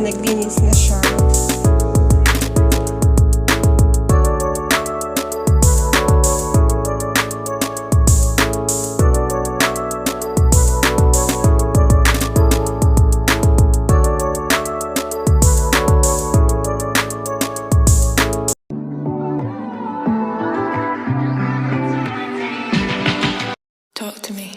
naglinis na siya. Talk to me.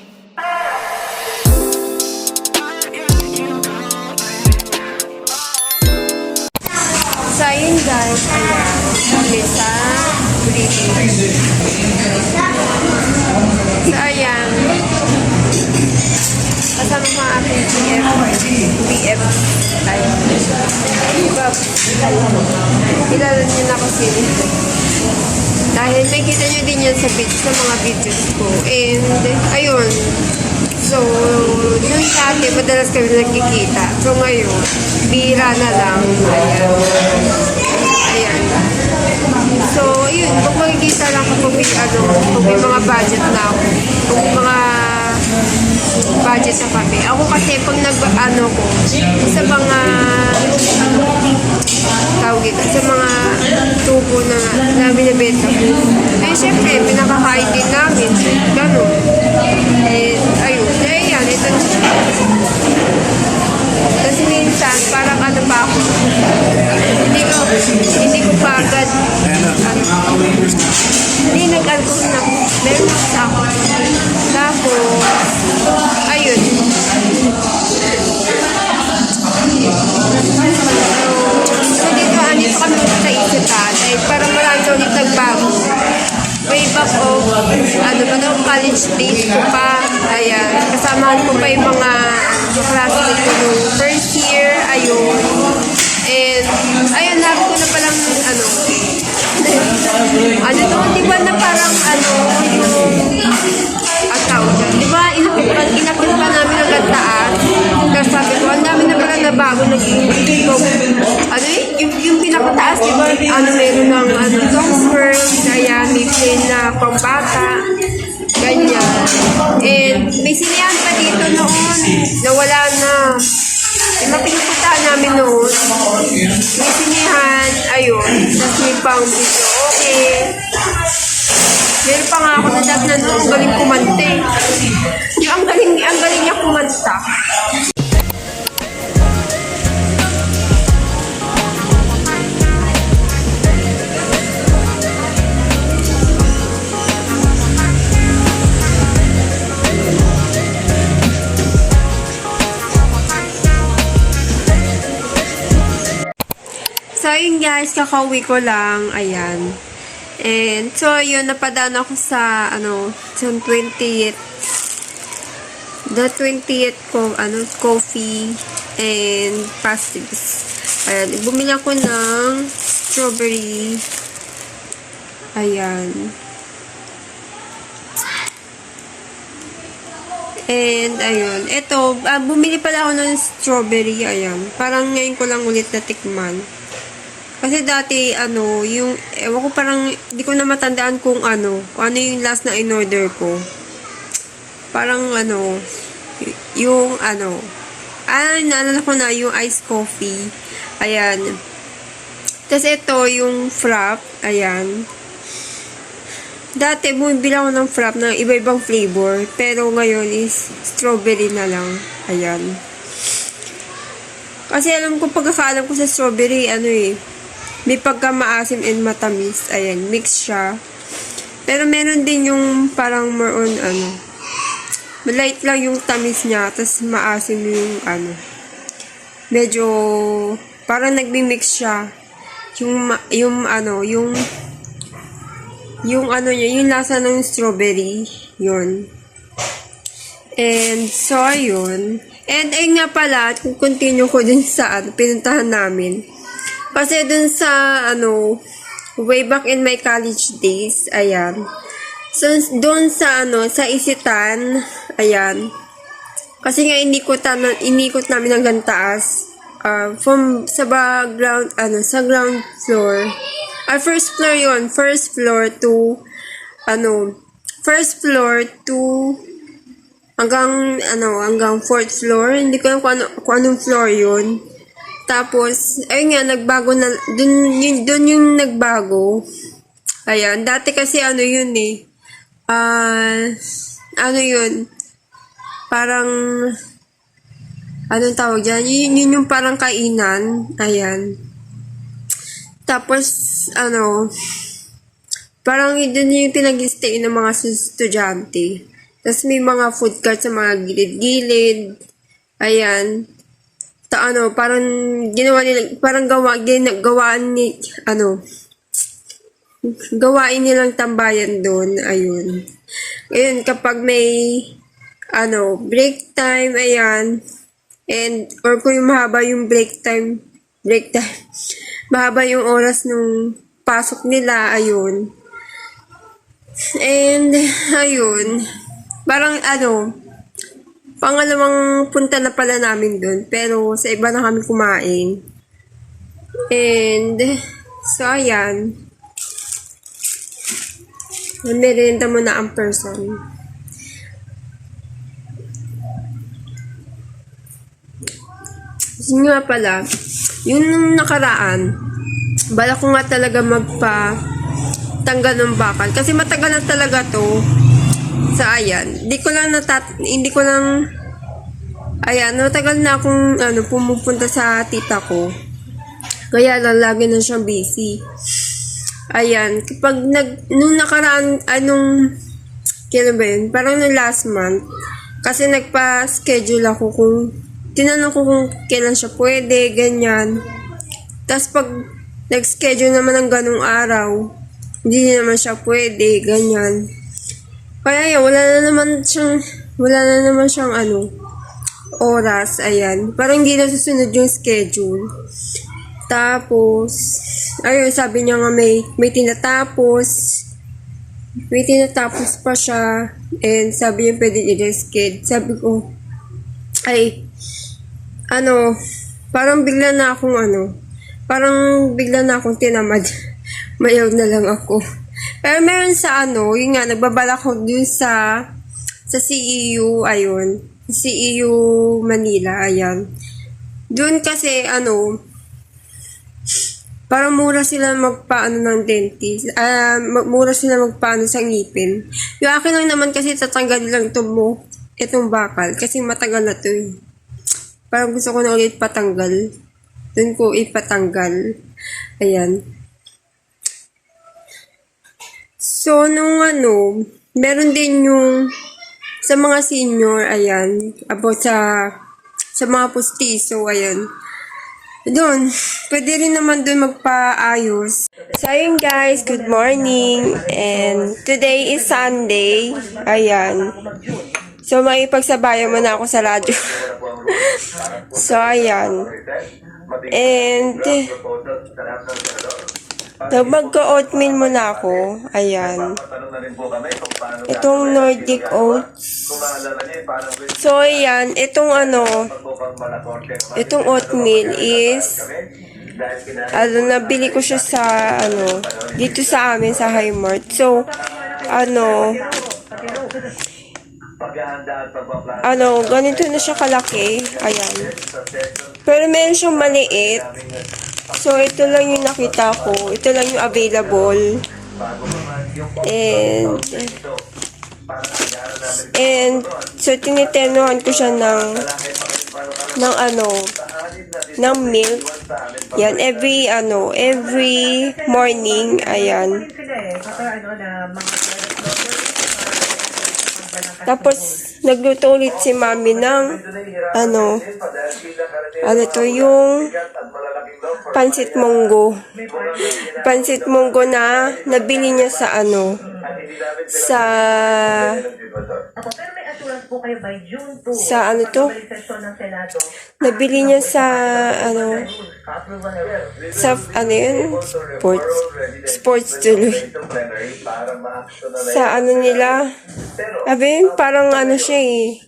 So, ayun guys, ayan, kami sa British. So, ayan, kasama mga aking BF, ayun, diba, kilala niyo na kasi, dahil nakikita niyo din yan sa mga videos ko, and, ayun, so, yung dati, madalas kami nagkikita. So, ngayon, bira na lang. Ayan. Ayan. So, yun. Kung makikita lang kung may mga budget na ako. Kung may mga budget sa kami. Ako kasi, pag ko, sa mga tawag ito, sa mga tubo na binibenta ko. Eh, syempre, pinakakain din namin. Ganun. And, ayun. Ayan, ito na siya. Tapos minsan, parang pa ako. Hindi ko pa agad, hindi nag-alcohol na. Meron ako sa ako. Tapos, ayun. So, dito kami sa isipan. Ay, parang marami sa ulit nagbago. Way back of, college days ko pa. Ayan, kasamahan ko pa yung mga classmates ko nung first year. Ayun. And, ayun, nabi ko na palang, di ba na parang, di ba, inakit pa namin ang taas. Tapos sabi ko, ang dami na pala na bago naging, yung pinakataas, di ba, meron ng, Tongsburg, kaya may plane na pambata, ganyan. And, may sinihan pa dito noon, nawala na. Yung pinupuntahan namin noon, may sinihan, ayun, tapos may fountain, okay. Meron pa nga ako na dati na noon, ang galing kumante. Yung ang galing niya kumanta. So, yun guys, kakauwi ko lang. Ayan. And, so, yun, napadaan ako sa, sa 20th. The 20th ko, coffee and pastilles. Ayan. Bumili ako ng strawberry. Ayan. And, ayun. Ito, bumili pala ako ng strawberry. Ayan. Parang ngayon ko lang ulit natikman. Kasi dati, yung, ewan ko parang, di ko na matandaan kung ano yung last na in-order ko. Parang, yung, naalala ko na, yung iced coffee. Ayan. Tapos ito, yung frap. Ayan. Dati, bumibili ako ng frap ng iba-ibang flavor. Pero ngayon is strawberry na lang. Ayan. Kasi alam ko, pagkakaalam ko sa strawberry, may pagka maasim and matamis. Ayan, mix siya. Pero meron din yung parang more on, light lang yung tamis niya, tapos maasim yung, medyo, parang nagmi-mix siya. Yung lasa ng strawberry, yun. And, so, ayun. And, ayun nga pala, kung continue ko din sa, pinuntahan namin. Kasi dun sa, way back in my college days, ayan. So, dun sa, sa Isitan, ayan. Kasi nga, inikot namin hanggang taas. Sa ground floor. First floor yun. First floor to, hanggang fourth floor. Hindi ko alam kung anong floor yun. Tapos, ayun nga, nagbago na, dun yung nagbago. Ayan, dati kasi ano yun eh, ano yun, parang, anong tawag dyan? Yun yung parang kainan. Ayan. Tapos, ano, parang yun yung pinag-stay ng mga estudyante. Tapos may mga food cart sa mga gilid-gilid. Ayan. Ano, parang ginawa nila, parang gawaan ni, ano, gawain nilang tambayan doon. Ayun. Ayun, kapag may, ano, break time, ayan. And, or kung yung mahaba yung break time, mahaba yung oras nung pasok nila, ayun. And, ayun, parang ano, pangalawang punta na pala namin doon, pero sa iba na kami kumain. And, so ayan, merienda muna ang person. Yun nga pala, yung nakaraan, bala ko nga talaga tanggal ng bakal. Kasi matagal na talaga to. Sa ayan. Hindi ko lang, ayan, matagal na akong, ano, pumupunta sa tita ko. Kaya lagi na siyang busy. Ayan. Kapag nung nakaraan, kailan ba yun? Parang nung last month. Kasi nagpa-schedule ako tinanong ko kung kailan siya pwede, ganyan. Tapos pag nag-schedule naman ng ganung araw, hindi naman siya pwede, ganyan. Kaya yan, wala na naman siyang oras, ayan. Parang hindi na susunod yung schedule. Tapos, ayun, sabi niya nga may tinatapos pa siya, and sabi niya pwede i-reschedule. Sabi ko, parang bigla na akong tinamad. Mayaw na lang ako. Pero meron sa yun nga, nagbabala ko dun sa CEU, ayun. CEU Manila, ayan. Dun kasi, parang mura sila ng dentist. Mura sila magpaano sa ngipin. Yung akin lang naman kasi tatanggal lang itong bakal. Kasi matagal na to eh. Parang gusto ko na ulit patanggal. Dun ko ipatanggal. Ayan. So, meron din yung sa mga senior, ayan, about sa mga pustiso, ayan. Doon, pwede rin naman doon magpaayos. So, ayun guys, good morning. And today is Sunday. Ayan. So, makipagsabayan mo na ako sa radyo. So, ayan. And, mag-oatmeal muna ako. Ayan. Itong Nordic Oats. So, ayan. Itong oatmeal is, nabili ko siya sa, dito sa amin, sa Highmart. So, ganito na siya kalaki. Ayan. Pero meron siyang maliit. So, ito lang yung nakita ko. Ito lang yung available. And so, tinitenuhan ko siya ng milk. Yan, every morning. Ayan. Tapos, nagluto ulit si mami ng, ito yung pansit munggo. Pansit munggo na nabili niya sa nabili niya sa sports tuloy. Sa nila, parang siya eh.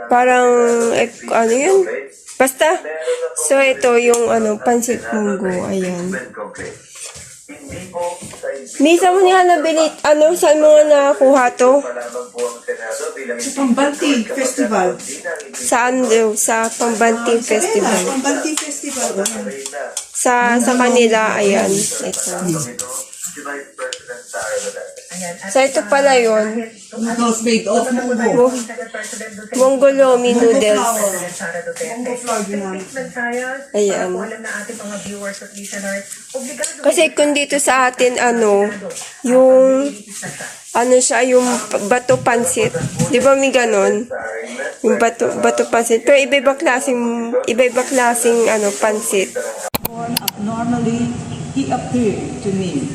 Parang, yun? Basta, so ito yung pansit munggo, ayan. Misa mo nga nabili, saan mo nga nakakuha to? Sa Pambanti Festival. Saan daw? Sa Pambanting Festival. Pambanti Festival. Sa kanila, ayan. Ito. So, ito pala yun. Noodles made of Munggo. Mongolomi noodles. Munggo flour ginamit. Ayan. Kasi kung dito sa atin, yung, siya, yung bato pansit. Di ba may ganon? Yung bato pansit. Pero iba-iba klaseng, pansit. Born abnormally, he appeared to me.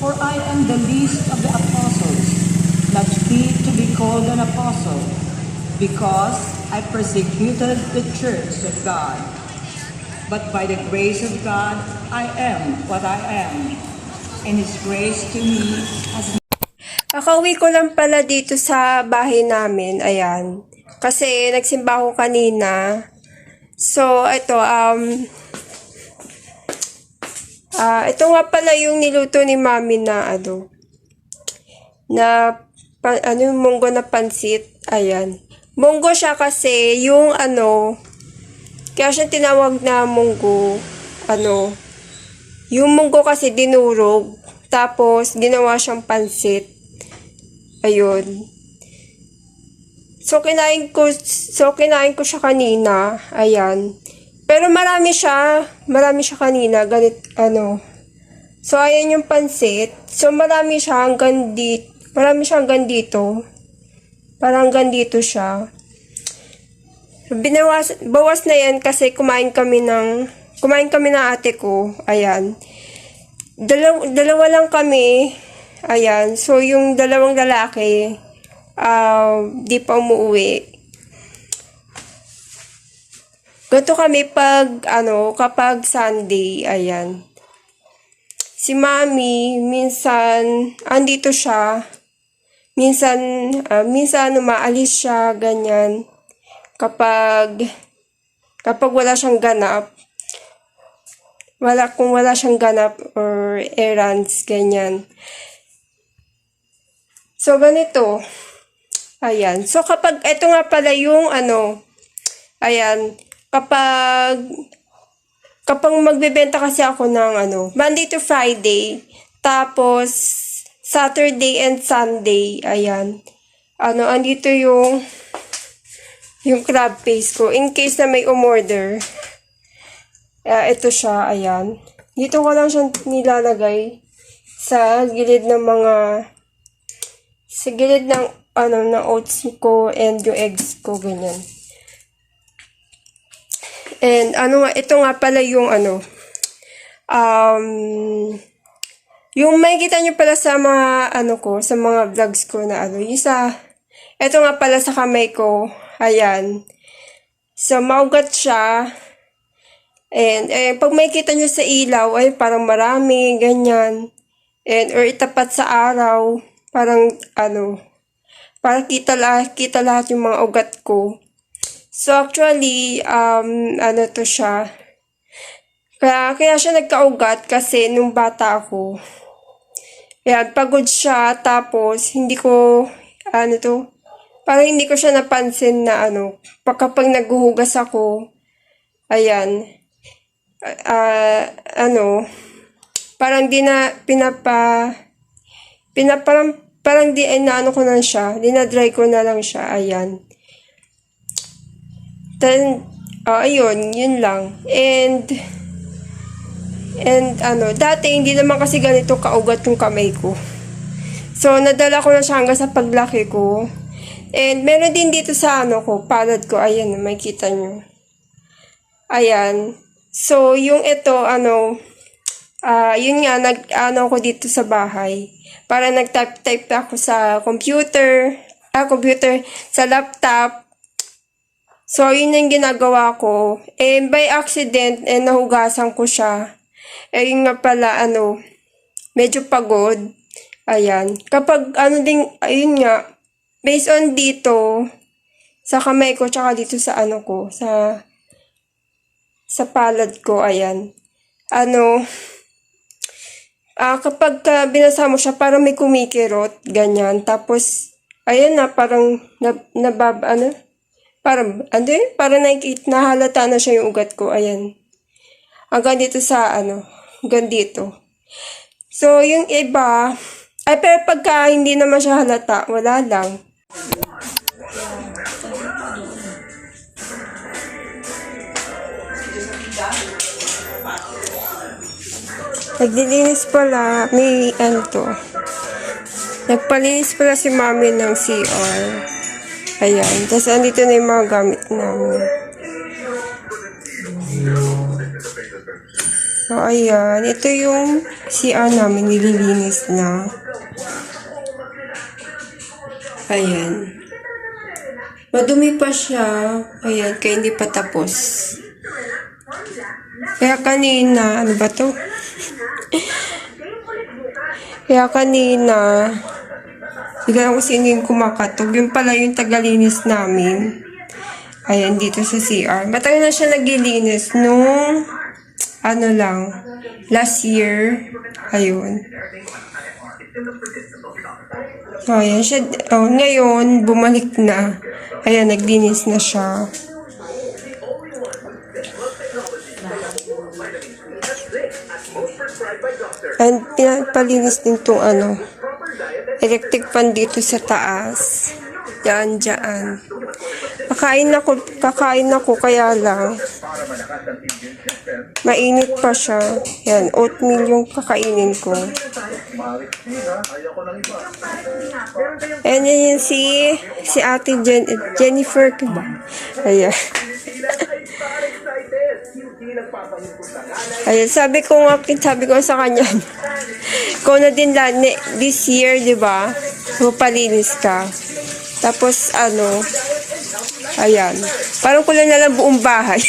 For I am the least of the apostles, not fit to be called an apostle, because I persecuted the church of God. But by the grace of God, I am what I am, and His grace to me has. Kakauwi ko lang pala dito sa bahay namin. Ayan. Kasi nagsimba ako kanina. So, ito, ito nga pala yung niluto ni Mami na yung munggo na pansit. Ayan. Munggo siya kasi yung kaya siya tinawag na munggo. Yung munggo kasi dinurog. Tapos, ginawa siyang pansit. Ayun. So, kinain ko siya kanina. Ayan. Pero marami siya kanina, So, ayan yung pansit. So, marami siya hanggang dito. Parang hanggang dito siya. Bawas na yan kasi kumain kami ng ate ko. Ayan. Dalawa lang kami. Ayan. So, yung dalawang lalaki, di pa umuwi. Ganito kami kapag Sunday, ayan. Si Mami, minsan, andito siya. Minsan, maalis siya, ganyan. Kapag wala siyang ganap. Kung wala siyang ganap or errands, ganyan. So, ganito. Ayan. So, ito nga pala yung ayan. Kapag magbebenta kasi ako ng Monday to Friday, tapos Saturday and Sunday, ayan. Andito yung crab paste ko. In case na may umorder, ito siya, ayan. Dito ko lang siya nilalagay sa gilid ng ng oats ko and yung eggs ko, ganyan. And ito nga pala yung yung makikita nyo pala sa mga sa mga vlogs ko na ito nga pala sa kamay ko, ayan. So, maugat siya. And, pag makikita nyo sa ilaw, ay parang marami, ganyan. And, or itapat sa araw, parang parang kita lahat yung mga ugat ko. So, actually, to siya. Kaya siya nagkaugat kasi nung bata ako. Ayan, pagod siya, tapos, parang hindi ko siya napansin na kapag naghuhugas ako, ayan, parang di na, parang di, ko na siya, dinadry ko na lang siya, ayan. Then, ayun, yun lang. And dati hindi naman kasi ganito kaugat yung kamay ko. So, nadala ko na siya hanggang sa paglaki ko. And, meron din dito sa palad ko. Ayan, makikita nyo. Ayan. So, yung ito, yun nga, ko dito sa bahay. Para nag-type ako sa computer, sa laptop. So, yun yung ginagawa ko. And by accident, nahugasan ko siya. Yun nga pala, medyo pagod. Ayan. Kapag, ayun nga, based on dito, sa kamay ko, tsaka dito sa sa palad ko, ayan. kapag binasa mo siya, parang may kumikirot, ganyan. Tapos, ayan na, parang, parang nahalata na siya yung ugat ko, ayan. Hanggang dito hanggang dito. So, yung iba, pero pagka hindi naman siya halata, wala lang. Naglilinis pala, nagpalinis pala si mami ng CR. Ayan, tapos andito na yung mga gamit namin. So, ayan, ito yung CR namin, nililinis na. Ayan. Madumi pa siya. Ayan, kaya hindi pa tapos. Kaya kanina, ano ba to? Kaya kanina, hindi ko sino yung kumakatog. Yung pala yung tagalinis namin. Ayan, dito sa CR. Matagal na siya naglilinis nung, last year. Ayun. So, ayan siya. Oh, ngayon, bumalik na. Ayan, naglinis na siya. And pinapalinis din itong electric fan dito sa taas. Diyan. Kakain ako kaya lang. Mainit pa siya. Yan, oatmeal yung kakainin ko. And yan si ate Jennifer. Ayan. Ayan, sabi ko sa kanya, ikaw na din this year, di ba? Palinis ka. Tapos, ayan. Parang kulang na lang buong bahay.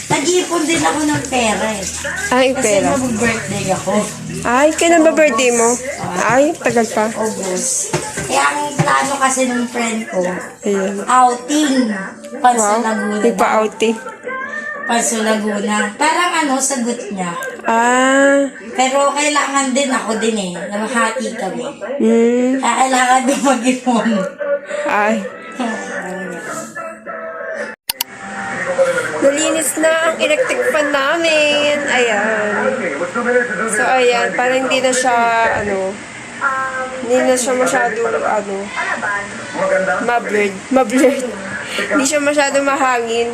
Nag-iipon din ako ng pera eh. Ay, Kasi pera. mag-birthday ako. Ay, kailan ba birthday mo? Ay, tagal pa. August. Kaya ang plano kasi ng friend ko, Ayan. outing. Panso Wow, Laguna. di pa outing. Panso Laguna. Parang sagot niya. Pero kailangan din ako din eh. Namahati kami. Kaya kailangan din mag-ipon. Ay. Nalinis na ang electric fan namin. Ayan. So, ayan. Parang hindi na siya, hindi na siya masyado, ma-blurred. Hindi siya masyado mahangin.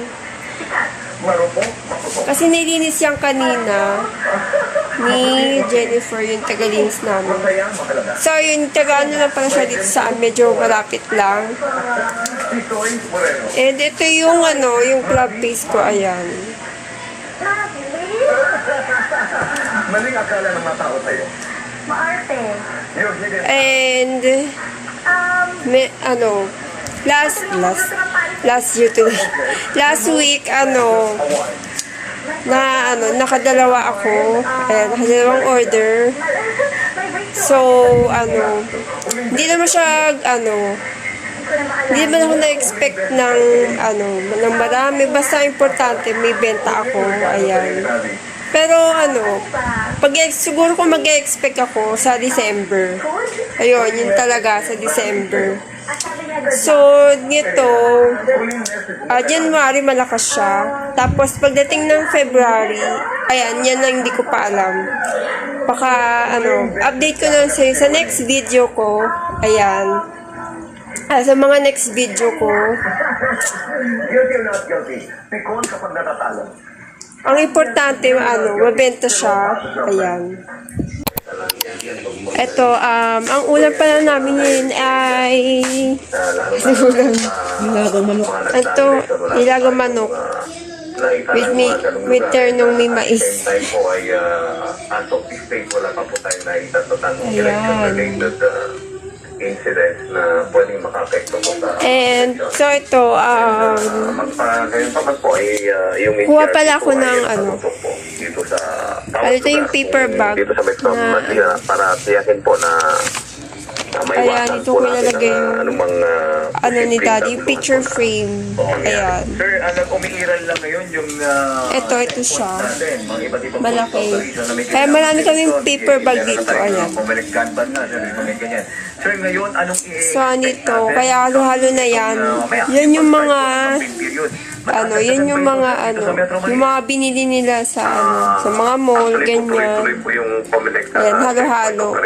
Kasi nilinis yan kanina ni Jennifer, yung tagalinis namin. So, yung lang pala siya dito saan, medyo malapit lang. And ito yung yung club face ko, ayan. Maling akala ng mga tao sa'yo. And last week nakadalawa ako. Ayan, nakadalawang order. So, hindi naman siya, hindi naman ako na-expect ng marami. Basta importante, may benta ako. Ayan. Pero, siguro kung mag-expect ako sa December. Ayun, yun talaga, sa December. So, nito, January malakas siya. Tapos, pagdating ng February, ayan, yan lang hindi ko pa alam. Baka, update ko na sa'yo sa next video ko. Ayan. Sa mga next video ko. Guilty or not guilty? Pikon kapag natatalo. Ang importante, mabenta siya. Ayan. Ito, ang ulam pala namin yun ay Nilagang manok. ito, nilagang manok. With ternong may mais. Time po ay as of this day, wala pa po tayo na itatatang election-related incidents na pwedeng makapekto po sa... And, so ito, Magpagayon pa man po ay yung... kuha pala ako ng dito sa... ito yung paper bag Dito sa Metro na Manila para tiyakin po na Ayan, ito ko ilalagay yung ano ni Daddy, yung picture frame. Ayan. Sir, umiiral lang ngayon yung Ito siya. natin, mga iba't ibang Malaki. operation na may Kaya marami kaming condition, paper bag meron dito. tayong Ayan. bumalik Kanban na, sir, mga ganyan. Sir, ngayon, anong So, nito, kaya halo-halo na yan. Yan yung mga, ano, yan yung mga, yung mga binili nila sa, sa mga mall, ganyan. Ayan, halo-halo.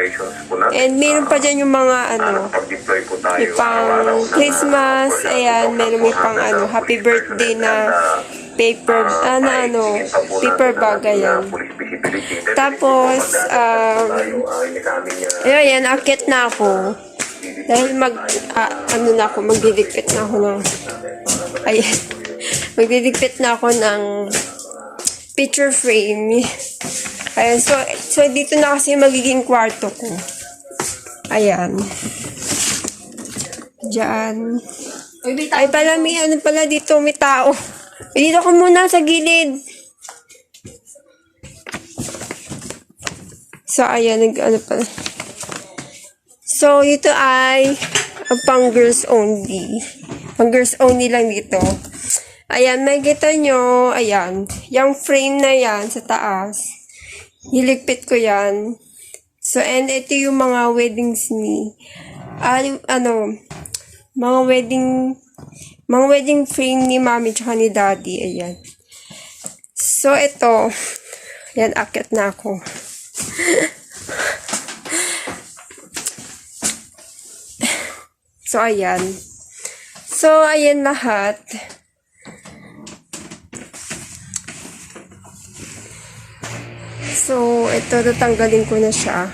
And meron pa dyan yung mga, may pang Christmas, ayan, meron may pang, happy birthday na paper, paper bag, ayan. Tapos, ayan, akit na ako. Dahil magdidikpit na ako ng, ayan, magdidikpit na ako ng picture frame. Ayan, so dito na kasi magiging kwarto ko. Ayan. Diyan. Ay, pala may dito, may tao. Dito ko muna sa gilid. So, ayan, pala. So, ito ay pang girls only. Pang girls only lang dito. Ayan, may kita nyo. Ayan. Yung frame na yan sa taas. Hiligpit ko yan. So, and ito yung mga weddings ni mga wedding frame ni Mami tsaka ni Daddy. Ayan. So, ito. Ayan, akit na ako. So, ayan. So, ayan lahat. So, ito, tatanggalin ko na siya.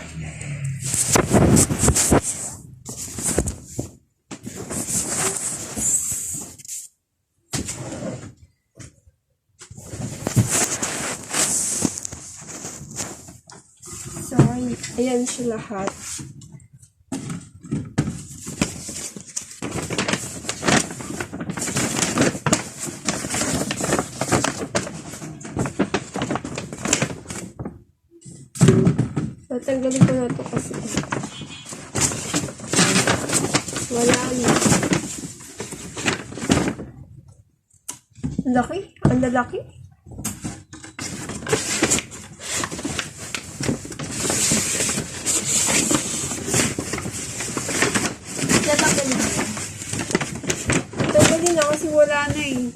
So, ayan siya lahat. Tatanggalin ko na ito kasi wala na. Ang laki? Ang lalaki? Tatanggalin na kasi wala na eh.